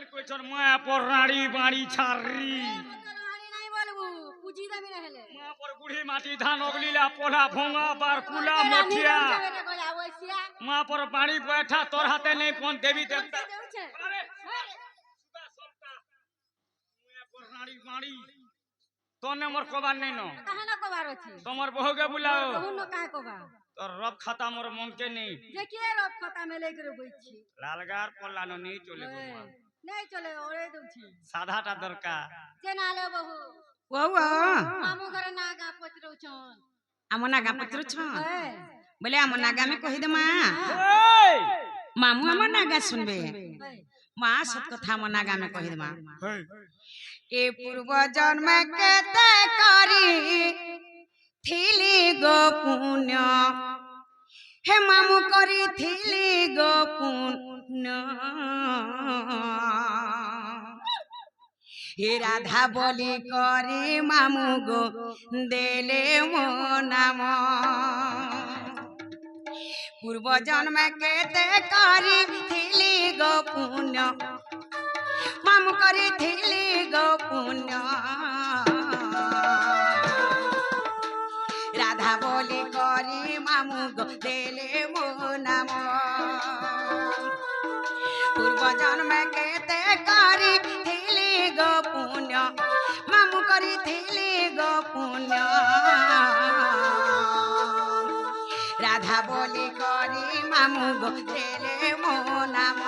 কেন কইছর মায়া পর রাড়ি বাড়ি ছাড়ি রানী নাই বলবু পুজি দাবি না হেলে মা পর বুড়ি মাটি ধান অগলিলা পোলা ভোঙা বার কুলা মঠিয়া মা পর বাড়ি বৈঠা তোর হাতে নেই কোন দেবী দেবতা আরে সুদা সন্তা মায়া পর রাড়ি বাড়ি তোনে মোর কবার নেই ন কাহে না কবার আছে তোমার বহুকে বুলাও বহু ন কাহে কবা তোর রব খাতা মোর মনকে নেই যে কি রব খাতা মেলে করে বইছি লালগার পল্লানো নেই চলে গো মা নাই চলে ওরে দউছি সাধাটা দরকার যে নালে বহু ও মামু ঘরে না গা পচরউছন ଆମ ନାଗା ପଚାରୁଛ ବୋଲେ ଆମ ନାଗା ଆମେ କହିଦେମା এই ମାମୁଁ ଆମ ନାଗା ଶୁଣବେ ମା ସତ କଥା ଆମ ନାଗା ଆମେ କହିଦେମା ଏ ପୂର୍ବ ଜନ୍ମ କେତେ କରି ଥିଲି ଗୋ ପୁଣ୍ୟ হে মামু করিଥିଲି গো পুণ্য হে রাধা বলি করে মামু গো দেলে মো নাম পূর্ব জন্মে কেতে করিଥିଲି গো পুণ্য মামু করিଥିଲି গো পুণ্য রাধা বলি করি মামু গো দেলে মো নাম পূর্ব জন্মে কেতে করিଥିଲି গো পুণ্য মামু করিଥିଲି গো পুণ্য রাধা বলি করি মামু গো দেলে মো নাম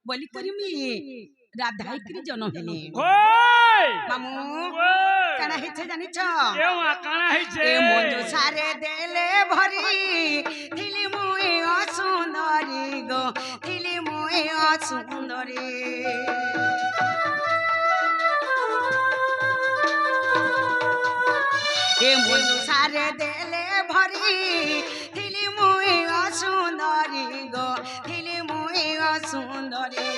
বলি করিমি রাধাই করি জন্ম হেলি ওই মামু ওই কানা হেছে জানিছ কেউ কানা হইছে এ মঞ্জু সারে দেলে ভরি থিলি মুই অসুন্দরী গো থিলি মুই অসুন্দরী এ মঞ্জু সারে দেলে ভরি থিলি মুই অসুন্দরী গো থিলি মুই অসুন্দরী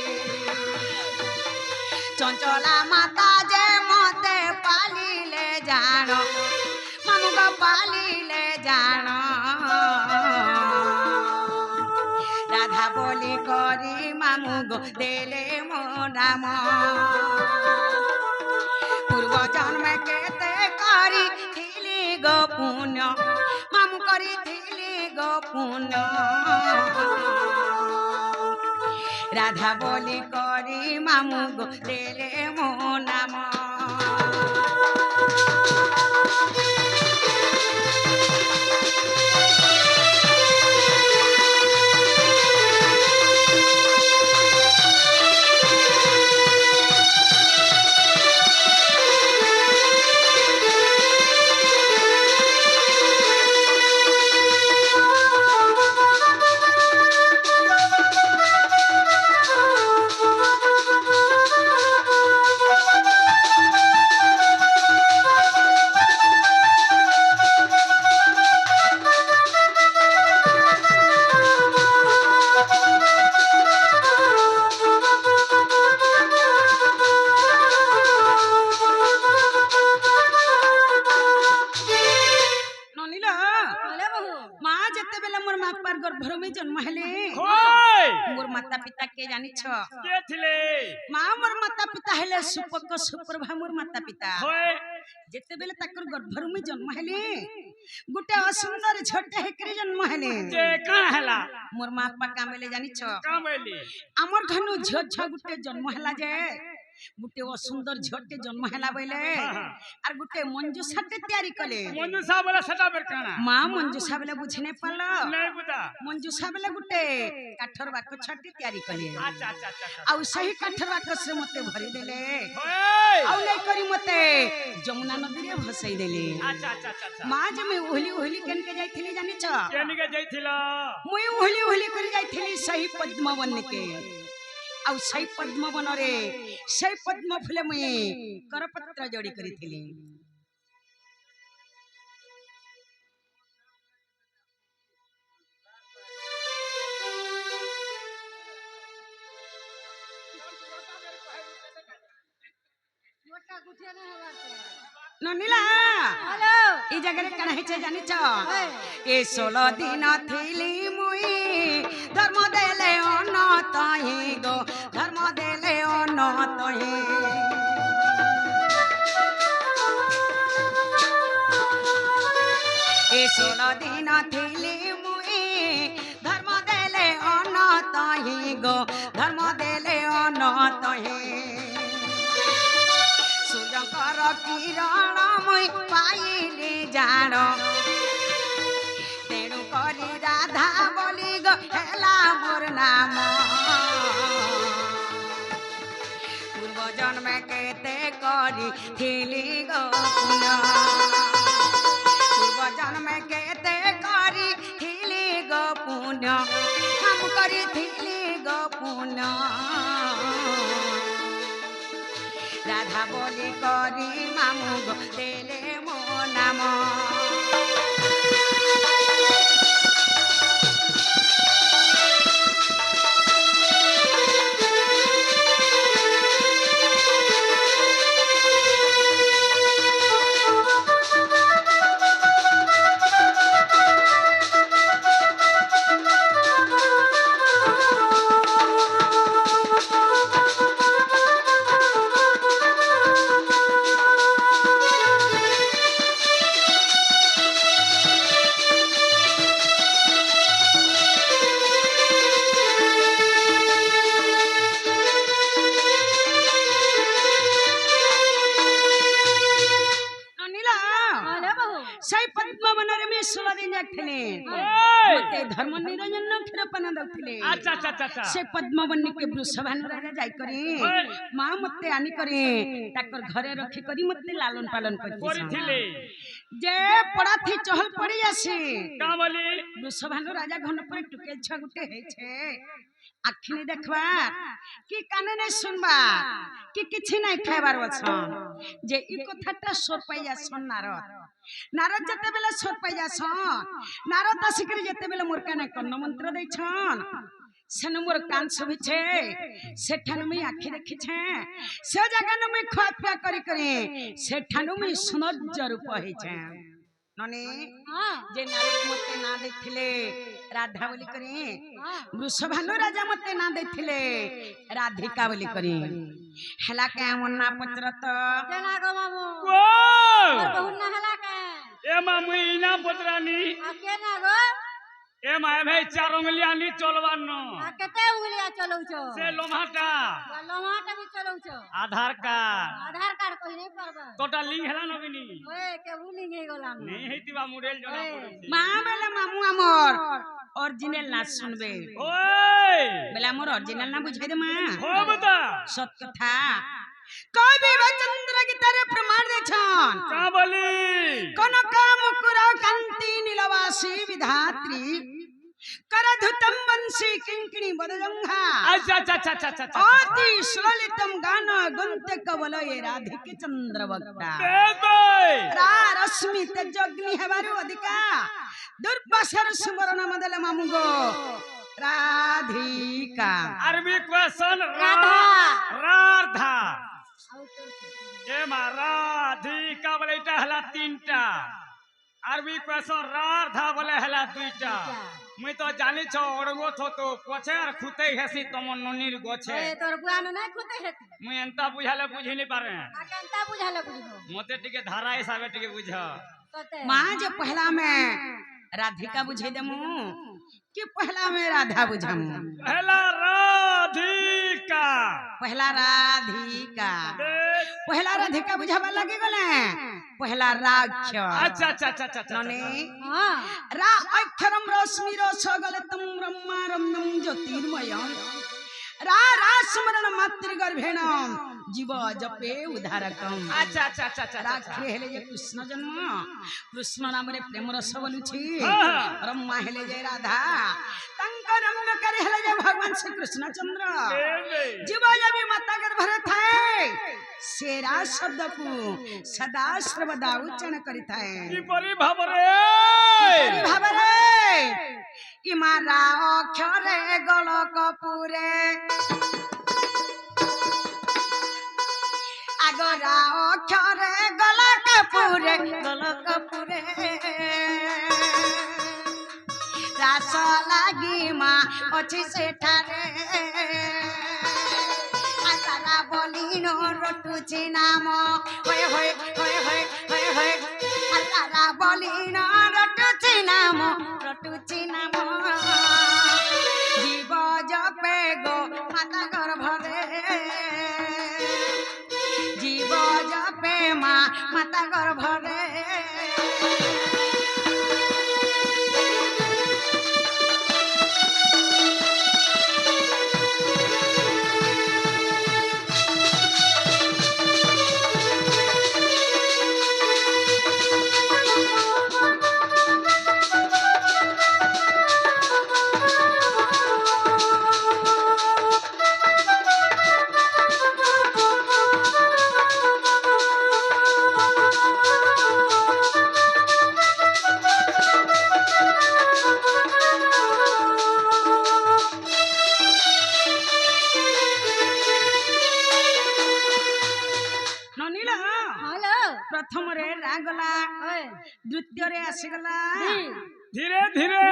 চঞ্চলা মাতা যে মতে পালিলে জান মামু গো পালিলে জান রাধা বলি করি মামু গো দেলে মো নাম পূর্ব জন্মে কেতে করিଥିଲି গো পুণ্য মামু করিଥିଲି গো পুণ্য রাধা বলি করি মামু গো দেলে মো নাম जन्म हेले मोर माता पिता के जानी छ के थिले मां मोर माता पिता हेले सुपक सुप्रभा मोर माता पिता होय जेते बेले तकर गर्भर में जन्म हेले गुटे असुंदर छोटे हेकरी जन्म हेले के का हला मोर मां पापा कामेले जानी छ कामेली हमर घनु झ झ गुटे जन्म हेला जे गुटे असुंदर झटे जन्म हेला बेले आर गुटे मंजूसाटे तयारी कले मंजूसा वाला सटा बेर काना मां मंजूसा बेले बुझने पल्ला नहीं बुदा मंजूसा बेले गुटे काठर बाक छटे तयारी कले अच्छा अच्छा अच्छा आउ सही काठर बाक से मते भरी देले होय आउ नै करी मते যমুনা নদী রে ভসাই দেলি আচ্ছা আচ্ছা আচ্ছা আচ্ছা মা যে মুই ওহলি ওহলি কেনকে যাইছিলি জানিছ কেনিকে যাইছিল মুই ওহলি ওহলি করে যাইছিলি সেই পদ্মবনকে ଆଉ সেই পদ্মবନରେ সেই পদ্ম ফুলে মুই করপত্র জড়ি করিছিলি মোটা গুঠিয়ে না হবার তো ননিলা হ্যালো এই জায়গায় কানা হইছে জানিছ হ্যাঁ। এ 16 দিন থিলি মুই ধর্ম দেলে অনতহি গো ধর্ম দেলে অনতহি এ 16 দিন থিলি মুই ধর্ম দেলে অনতহি গো ধর্ম দেলে অনতহি সূর্যকর কিরণ মুই পাইলি জাণ তেণু করি রাধা বলি গো হেলা মোর নাম পূর্ব জন্মে কেতে করি থিলি গো পুন পূর্ব জন্মে কেতে করি থিলি গো পুন কাম করি থিলি গো পুন রাধা বলি করি মামু গো দেলে মো নাম অনিলা হ্যালো বাবু সেই পদ্মবନରେ মে 16 দিন যাকଥିଲେ ওই মতে ধর্ম নিরঞ্জন ক্ষীরপান দଉଥିଲେ আচ্ছা আচ্ছা আচ্ছা আচ্ছা ସେ ପଦ୍ମବନୀକେ ବୃଷଭାନୁ ରାଜା ଯାଇ କରି ମା ମତେ ଆନି କରି ତାକର ଘରେ ରଖି କରି ମତେ ଲାଲନ ପାଲନ କରିଥିଲେ କରିଥିଲେ ଯେ ପଡାଥି ଚହଲ ପଡି ଆସି କା ବୋଲି ବୃଷଭାନୁ ରାଜା ଘନ ପରେ ଟୁକେ ଛୁଆ ଗୁଟେ ହେଇଛେ ଆଖିନି ଦେଖବା କି କାନେ ନାଇଁ ଶୁନବା କି କିଛି ନାଇଁ ଖାଇବାର ଅଛନ୍ ଯେ ଇ କଥାଟା ସୋର ପାଇ ଯାସନ୍ ନାରଦ ଯେତେବେଲେ ସୋର ପାଇ ଯାସନ୍ ନାରଦ ଆସିକରି ଯେତେବେଲେ ମୋର କାନେ କର୍ଣ୍ଣ ମନ୍ତ୍ର ଦେଇଛନ୍ ସେନ ମୋର କାନ ଶୁଭିଛେ ସେଠାନୁ ମୁଇଁ ଆଖି ଦେଖିଛେ ସେ ଜାଗାନୁ ମୁଇଁ ଖୁଆ ପିଆ କରି କରି ସେଠାନୁ ମୁଇଁ ସୌନ୍ଦର୍ଯ୍ୟ ରୂପ ହେଇଛେ ନନି ହଁ ଯେ ନାରଦ ମତେ ନା ଦେଇଥିଲେ ରାଧା ବୋଲି କରି ହଁ ବୃଷଭାନୁ ରାଜା ମତେ ନା ଦେଇଥିଲେ ରାଧିକା ବୋଲି କରି ହେଲା କେ আমার না পচরত জনা গো মামু ও তোর বহু না হলা কে এ মা মুই ইনা পত্রানি आ के ना गो এ মা ভাই চার উঙ্গলিয়া নি চলবার ন आ केते उंगलिया चलौछो সে লোমাটা लमाटा भी चलौछो আধার কার্ড आधार कार्ड कोई नहीं परबा তোটা লিঙ্ক হেলা নবিনি ओए के भूलिंग हे गला নেই হেতিবা মোডেল জনা পড়ছে মা বেলে মামু আমার অরিজিনাল না শুনবে ওই বেলে আমার অরিজিনাল না বুঝাই দে মা হবতা সত কথা কবি চন্দ্র গীতারে প্রমাণ দেছন কা বলি কনক মুকুর কান্তি নীলবাসী বিধাত্রী করধুতম বংশী কিঙ্কিণী বদজঙ্ঘা আচ্ছা আচ্ছা আচ্ছা আচ্ছা আচ্ছা অতি সুললিতম গান গুন্তে কবল এ রাধিকে চন্দ্র বক্তা বেদই রা রশ্মি তেজগ্নি হেবারু অধিকা দুর্বাসার সুবর্ণ মদল মামু গো রাধিকা আরবি কোয়েশ্চন राधा রাধা आउ तो এ মা রাধিকা বলে এটা হেলা তিনটা আরবি কোয়েশ্চন রাধা বলে হেলা দুইটা মুই তো জানিছ অড়গো থতো পছে আর খুতেই হেসি তমন ননির গছে ओए तोर बुआनो नहीं खुते हेती মুই এন্তা বুঝালে বুঝিনি পারে आ केनता बुझाले बुझबो মতে টিকে ধারা হিসাবে টিকে বুঝ तते माँ जो पहला में राधिका बुझे दमु कि पहला में राधा बुझम হেলা রাধিকা पहला राधिका বেশ। पहला राधिका बुझावा लगे गले पहला राक्ष আচ্ছা আচ্ছা আচ্ছা আচ্ছা আচ্ছা, नने हां रा अक्षरम रश्मि रस गलतम ब्रह्मा रम्यम ज्योतिर्मय रा रा स्मरण मातृगर्भेण जीव जपे उद्धारकम अच्छा अच्छा अच्छा अच्छा अच्छा राखे हेले जे कृष्ण जन्म कृष्ण नाम रे प्रेम रस बोलुछि हाँ। ब्रह्मा हेले जे राधा तंकर रंग करे हेले जे भगवान श्री कृष्ण चंद्र जीव जब माता गर्भ रे थाए सेरा शब्द को सदा सर्वदा उच्चारण करी थाए की परी भाबरे परी भाबरे इमारा अक्षरे गलक पुरे आगरा अक्षरे गलक पुरे रास लागी मा अछि सेठारे आतारा बोलिनो रटुछि नाम होय होय होय होय होय होय आतारा बोलिनो रटुछि नाम जीव जपे गो माता गर्भरे जीव जपे माता गर्भरे प्रथम रे रागला द्वितीय रे आसीगला धीरे धीरे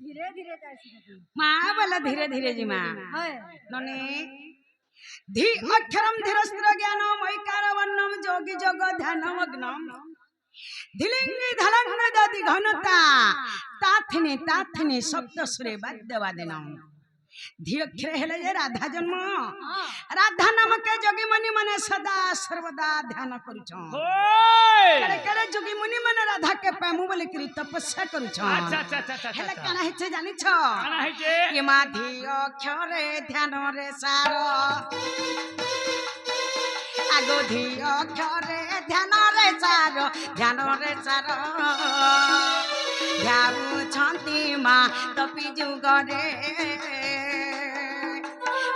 धीरे धीरे माँ बोला धीरे धीरे जी माँ नने धी अक्षरम धीरस्त्र ज्ञानम मैकार वर्णम जोगी जोग ध्यान मग्नम धिलिंगी धलंग दधि घनता ताथिनी सप्त सुरे वाद्यवादिनम धी अक्षर हेले जे राधा जन्म राधा नाम के जोगी मुनि मने सदा सर्वदा ध्यान करूछन केले केले जोगी मुनि मने राधा के पामु बोले करी तपस्या करूछन अच्छा अच्छा अच्छा हेले काना हेचे जानि छ काना हेचे ये मा धी अक्षरे ध्यान रे सार आगो धी अक्षरे ध्यान रे सार ध्याउ छंती मा तपी जुगरे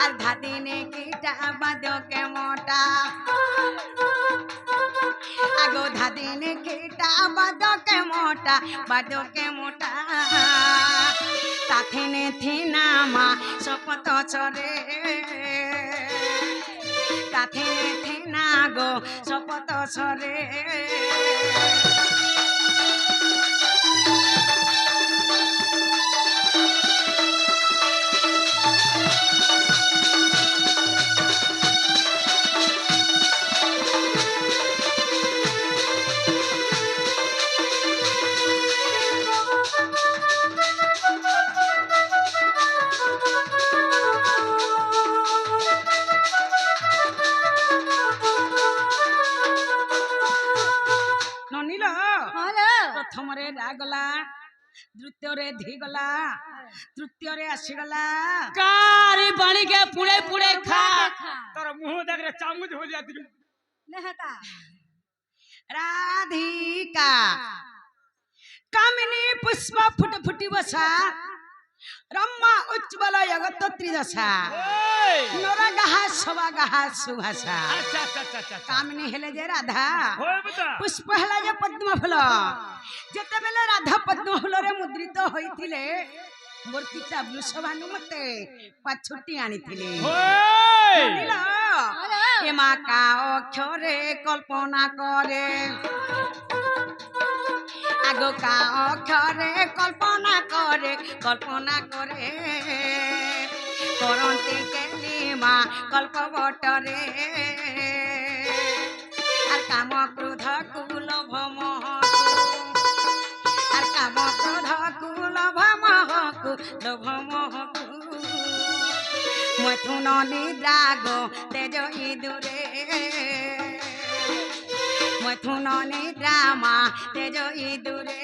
आधा दिने कीटा बादो के मोटा आगो धा दिने कीटा बादो के मोटा ताथिने थीना मा सपत छरे ताथिने थीना गो सपत छरे प्रथम रे रागला द्वितीय रे धी गला तृतीय रे आसीगला कारी पानी के पुड़े पुड़े खा तोर मुंह देख रे चामुच हो जाती नहता राधिका कामिनी पुष्प फुट फुटी बसा रम्मा उज्ज्वल जगत त्रिदशा नरगाहा सवागाहा सुभाषा अच्छा अच्छा अच्छा कामिनी हेले जे राधा होय बता पुष्प हेला जे पद्म फूल जेते बेले राधा पद्म फूल रे मुद्रित होइथिले मोर पिता वृषभानुमते पाछुटी आनिथिले होय ए मा का अक्षरे कल्पना करे आगो का अक्षरे कल्पना करे करंती केली मा कल्प बटरे आर काम क्रोध कुल भमहकु आर काम क्रोध कुल भमहकु लोभमहकु मथुन निद्राग तेज इदुरे मथुन निद्रामा तेज इदुरे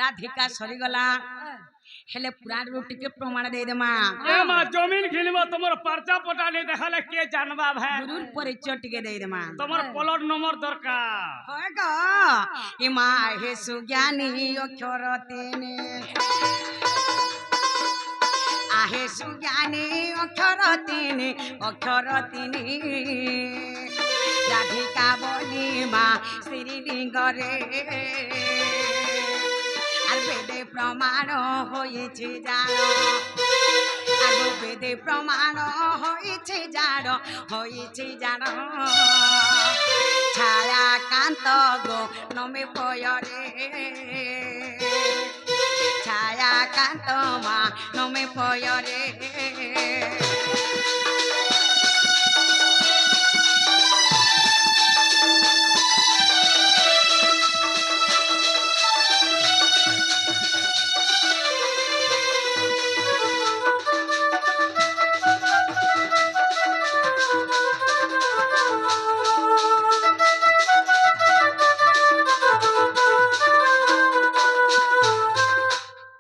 ରାଧିକା ସରିଗଲା ହେଲେ ପୁରାଣରୁ ଟିକେ ପ୍ରମାଣ ଦେଇଦେମା ए मां जमीन घिनबो तमर पर्चा पटा नहीं देखाले के जानबा भाई ଗୁରୁର ପରିଚୟ ଟିକେ ଦେଇଦେମା तमर प्लट नंबर दरकार হয় গ এ মা হে সুজ্ঞানী অক্ষর তিনে আহে সুজ্ঞানী অক্ষর তিনে রাধিকা বলি মা শ্রীলিঙ্গরে আর বেদে প্রমাণ হয়েছে জানো আগো বেদে প্রমাণ হয়েছে জানো ছায়া কান্ত গো নমে পয়রে ছায়া কান্ত মা নমে পয়রে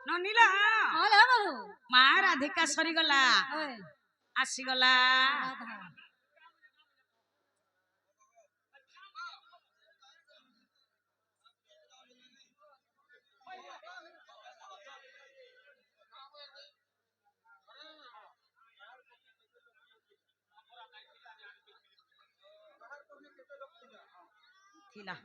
ননিলা হলো বহু মা রাধিকা সরিগলা ওই আসিগলা রাধা থিলা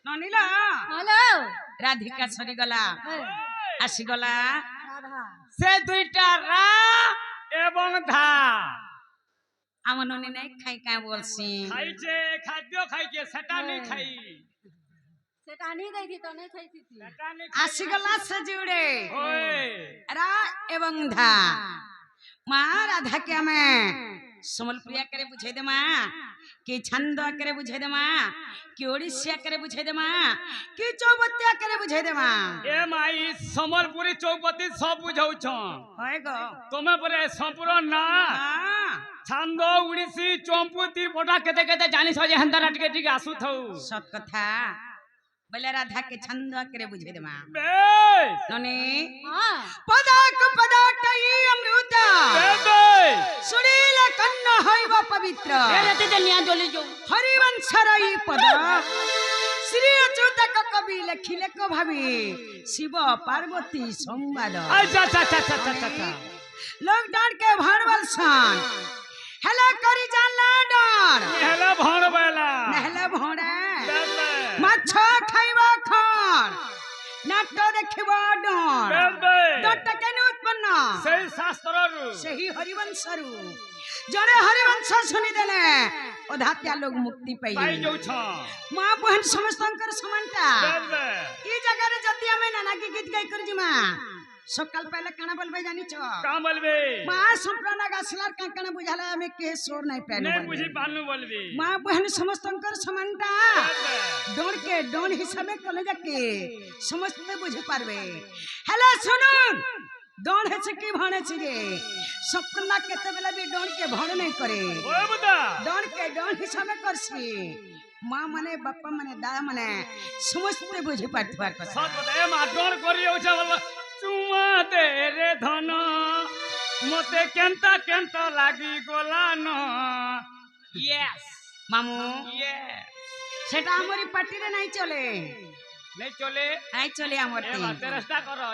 ননিলা হলো রাধিকা সরিগলা ওই আসিগলা রাধা से दुईटा रा एवं धा আমার ননি নাই খাই কাই বলছি খাইছে খাদ্য খাইছে সেটা নেই খাই সেটা আনি দেইছি তো নাই খাইছি সেটা নেই আসিগলা সে জুড়ে ওই রা এবং ধা মা রাধাকে আমি সম্বলপুরিয়া করে বুঝাই দে মা কি ছন্দ করে বুঝাই দে মা কি ওড়িশিয়া করে বুঝাই দে মা কি চৌবতিয়া করে বুঝাই দে মা ए माई समलपुरी चौपती सब बुझाउछ হয় গো तमे परे संपूर्ण ना হ্যাঁ, छंद उड़ीसी चंपुती बोटा केते केते जानिस जे हंदरा टिके टिके आसु थौ সৎ কথা বলে রাধাকে ছন্দ করে বুঝাই দে মা बे ননি হ্যাঁ পদাক পদাটাই অমৃত बे সুনীল কন্ন হইব পবিত্র রাতে নিয়া জলি যাও হরিবংশর এই পদ শ্রী অচ্যুতক কবি লেখিলে কো ভাবি শিব পার্বতী সংবাদ अच्छा अच्छा अच्छा अच्छा अच्छा লোক ডান কে ভাড়বল सन হেলা করি জানলা ডর हेला भण बेला নহলে ভোড়ে बे মাছ খাইব খর নাট দেখিব ডর बे ডরটা কেন উৎপন্ন সেই শাস্ত্ররু ସେହି ହରିବଂଶରୁ ଜଣେ ହରିବଂଶ ଶୁଣିଦେଲେ ଅଧାତ୍ୟା ଲୋକ ମୁକ୍ତି ପାଇ ପାଇବେ ଯାଉଛ ମା ବହନ ସମସ୍ତଙ୍କର ସମାନଟା बे এই জায়গাରେ ଯଦି ଆମେ ନାନାକି ଗୀତ ଗାଇ କରି ଯିମା ସକାଳ ପାଇଲେ କାଣା ବୋଲବେ ଜାଣିଛ का बोलबे ମା ସମ୍ପ୍ରଦାୟ ଗାସଲାର କାଣା ବୁଝାଲେ ଆମେ କେ ସୋର ନାଇଁ ପାଇନୁ नहीं बुझी पानु बोलबे ମା ବହନ ସମସ୍ତଙ୍କର ସମାନଟା ଡଣକେ ଡଣ ହିସାবে କଲେ ଯାକେ ସମସ୍ତେ ବୁଝି ପାରବେ ହେଲେ ଶୁଣୁନ ଡଣ ହେଛି କି ଭଣେଛି ରେ ସମ୍ପ୍ରଦାୟ କେତେବେଳେ ବି ଡଣକେ ଭଣ ନାଇଁ करे ओए बुदा डर के डर हिसाब करसी माँ मने बापा मने दादा मने समस्त बुझे पार्थवा कर सत बता ए मा डर करी होछ बोल चुमा दे रे धन मते केंता केंता लागी गोलान यस मामू यस सेटा हमरी पार्टी रे नहीं चले नहीं चले नहीं चले ए हमरती मा चेष्टा करो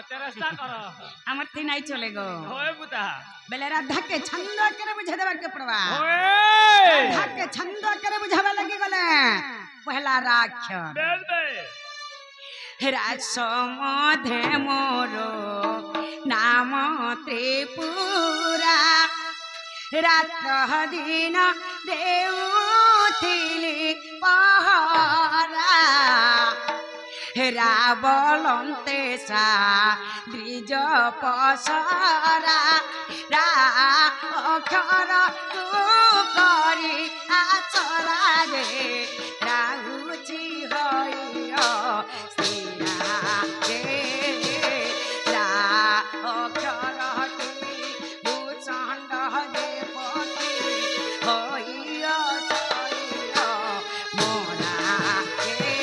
हमरती नहीं चले गो होए बुदा बेले राधा के छंद करे बुझे देवा के पड़वा होए राधा के छंद करे बुझावा लगी गले पहला राख बेल बे राज समधे मोरो नाम ତ୍ରିପୁରା ରାତ ଦିନ ଦେଉଥିଲି ପହରା ରାବଲନ୍ତେ ସା ଦ୍ରିଜ ପସରା ରା ଅକ୍ଷର ତୁ କରି ଆଚରା ରେ ରାହୁଛି ହଇଅ ଶ୍ରୀରା ରେ ରା ଅକ୍ଷର ଭୂଚଣ୍ଡ ଦେବତୀ ହଇଅ ଛଇଅ ମୋରା ରେ।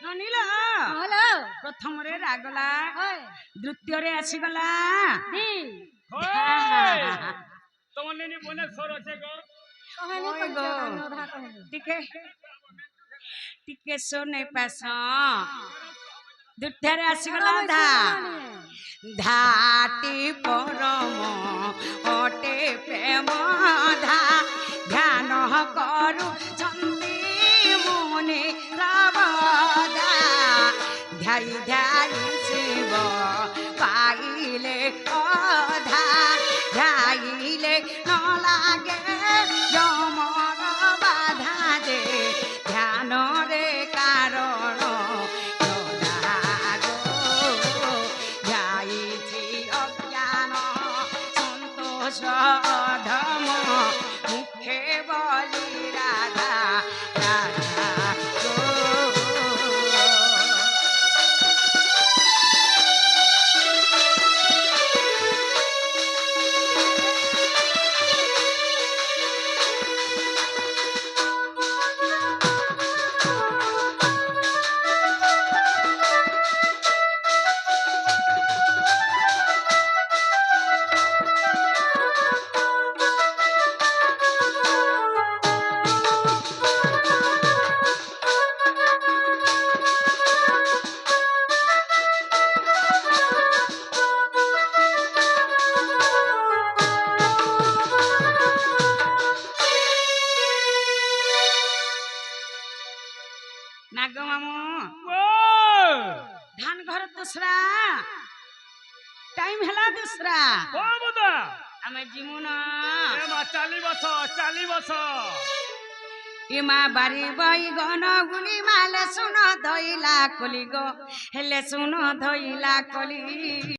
ନନିଲ হলো ପ୍ରଥମରେ ରାଗଲା হয় ଦ୍ୱିତୀୟରେ ଆସିଗଲା দি তোমার নেনি বনে সর আছে গো কহনি ওই তো গো। নধা কহনি ଟିକେ ଟିକେ ଶୁନେ ପାସ ଦ୍ୱିତୀୟରେ ଆସିଗଲା ଧା ଧାଟି ପରମ ଅଟେ ପ୍ରେମ ଧା ଧ୍ୟାନ କରୁଛନ୍ତି ମୁନି ରବଦା ଧ୍ୟାଇ ଧ୍ୟାଇ ଶିବ ପାଇଲେ ଅଧା ଧ୍ୟାଇଲେ ନ ଲାଗେ ଯମର ବାଧା ଯେ ଧ୍ୟାନରେ କାରଣ ଧ୍ୟାଇଛି ଅଜ୍ଞାନ ସନ୍ତୋଷ ଧମ ମୁଖେ ବଲି ରାଧା ରାଧା ଗୋ। ନାଗ ମାମୁ ଧାନ ଘର ଦୁସରା ଟାଇମ ହେଲା ଦୁସରା ও বুদা ଆମେ ଯିମୁ ନା এ মা চালি বস ইমা বাড়ি বই গন গুলি মালে শুন ধইলা কলি গো হেলে শুন ধইলা কলি।